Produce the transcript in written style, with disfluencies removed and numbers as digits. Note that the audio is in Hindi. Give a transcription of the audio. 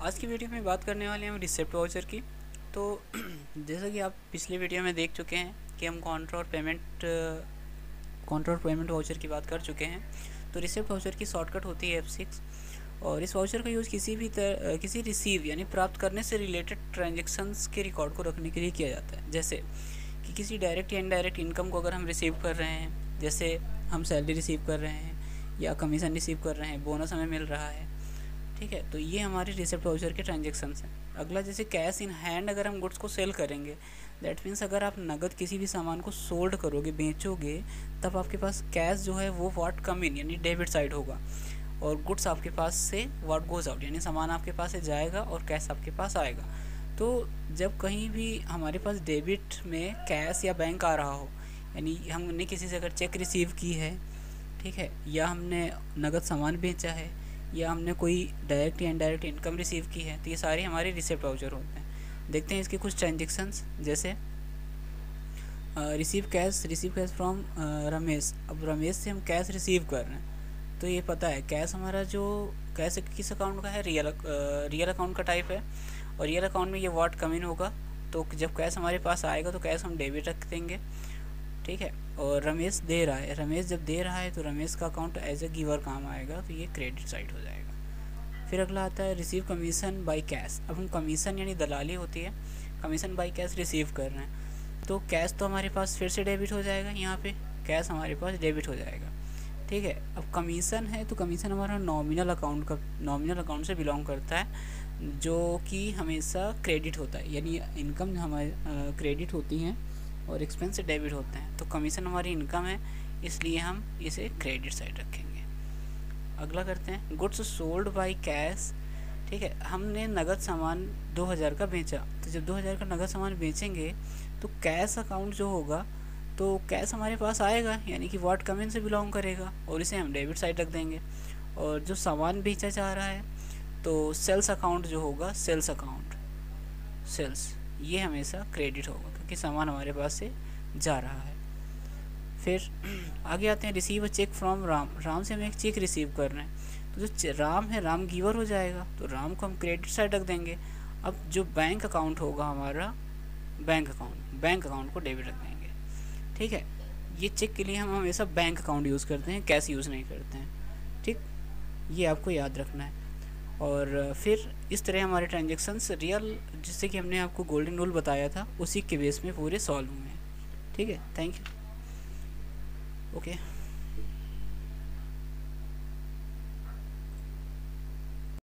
आज की वीडियो में बात करने वाले हैं हम रिसिप्ट वाउचर की। तो जैसा कि आप पिछले वीडियो में देख चुके हैं कि हम काउंटर और पेमेंट वाउचर की बात कर चुके हैं। तो रिसिप्ट वाउचर की शॉर्टकट होती है F6 और इस वाउचर का यूज़ किसी रिसीव यानी प्राप्त करने से रिलेटेड ट्रांजेक्शन्स के रिकॉर्ड को रखने के लिए किया जाता है। जैसे कि किसी डायरेक्ट या इनडायरेक्ट इनकम को अगर हम रिसीव कर रहे हैं, जैसे हम सैलरी रिसीव कर रहे हैं या कमीशन रिसीव कर रहे हैं, बोनस हमें मिल रहा है, ठीक है, तो ये हमारे रिसिप्ट वाउचर के ट्रांजेक्शन्स हैं। अगला, जैसे कैश इन हैंड अगर हम गुड्स को सेल करेंगे, दैट मीन्स अगर आप नगद किसी भी सामान को सोल्ड करोगे, बेचोगे, तब आपके पास कैश जो है वो व्हाट कम इन यानी डेबिट साइड होगा और गुड्स आपके पास से व्हाट गोज आउट यानी सामान आपके पास से जाएगा और कैश आपके पास आएगा। तो जब कहीं भी हमारे पास डेबिट में कैश या बैंक आ रहा हो, यानी हमने किसी से अगर चेक रिसीव की है, ठीक है, या हमने नगद सामान बेचा है, या हमने कोई डायरेक्ट या इनडायरेक्ट इनकम रिसीव की है, तो ये सारे हमारे रिसिप्ट वाउचर होते हैं। देखते हैं इसके कुछ ट्रांजेक्शन्स। जैसे रिसीव कैश फ्रॉम रमेश। अब रमेश से हम कैश रिसीव कर रहे हैं, तो ये पता है कैश हमारा जो कैश किस अकाउंट का है, रियल अकाउंट का टाइप है और रियल अकाउंट में ये व्हाट कम इन होगा। तो जब कैश हमारे पास आएगा तो कैश हम डेबिट रख देंगे, ठीक है। और रमेश दे रहा है, रमेश जब दे रहा है तो रमेश का अकाउंट एज ए गिवर काम आएगा, तो ये क्रेडिट साइड हो जाएगा। फिर अगला आता है रिसीव कमीशन बाय कैश। अब हम कमीशन यानी दलाली होती है, कमीशन बाय कैश रिसीव कर रहे हैं, तो कैश तो हमारे पास फिर से डेबिट हो जाएगा, यहाँ पे कैश हमारे पास डेबिट हो जाएगा, ठीक है। अब कमीशन है तो कमीशन हमारा नॉमिनल अकाउंट से बिलोंग करता है, जो कि हमेशा क्रेडिट होता है, यानी इनकम हमारे क्रेडिट होती हैं और एक्सपेंस से डेबिट होते हैं। तो कमीशन हमारी इनकम है, इसलिए हम इसे क्रेडिट साइड रखेंगे। अगला करते हैं गुड्स सोल्ड बाय कैश, ठीक है। हमने नगद सामान 2000 का बेचा, तो जब 2000 का नगद सामान बेचेंगे तो कैश अकाउंट जो होगा, तो कैश हमारे पास आएगा, यानी कि व्हाट कम इन से बिलोंग करेगा और इसे हम डेबिट साइड रख देंगे। और जो सामान बेचा जा रहा है, तो सेल्स अकाउंट जो होगा, सेल्स, ये हमेशा क्रेडिट होगा क्योंकि सामान हमारे पास से जा रहा है। फिर आगे आते हैं receive a cheque from Ram. Ram से हम एक चेक रिसीव कर रहे हैं, तो जो राम है, राम गिवर हो जाएगा, तो राम को हम क्रेडिट साइड रख देंगे। अब जो बैंक अकाउंट होगा हमारा, बैंक अकाउंट को डेबिट रख देंगे, ठीक है। ये चेक के लिए हम हमेशा बैंक अकाउंट यूज़ करते हैं, कैश यूज़ नहीं करते हैं, ठीक, ये आपको याद रखना है। और फिर इस तरह हमारे ट्रांजेक्शन्स रियल, जिससे कि हमने आपको गोल्डन रूल बताया था, उसी के बेस में पूरे सॉल्व हुए हैं, ठीक है। Thank you, okay.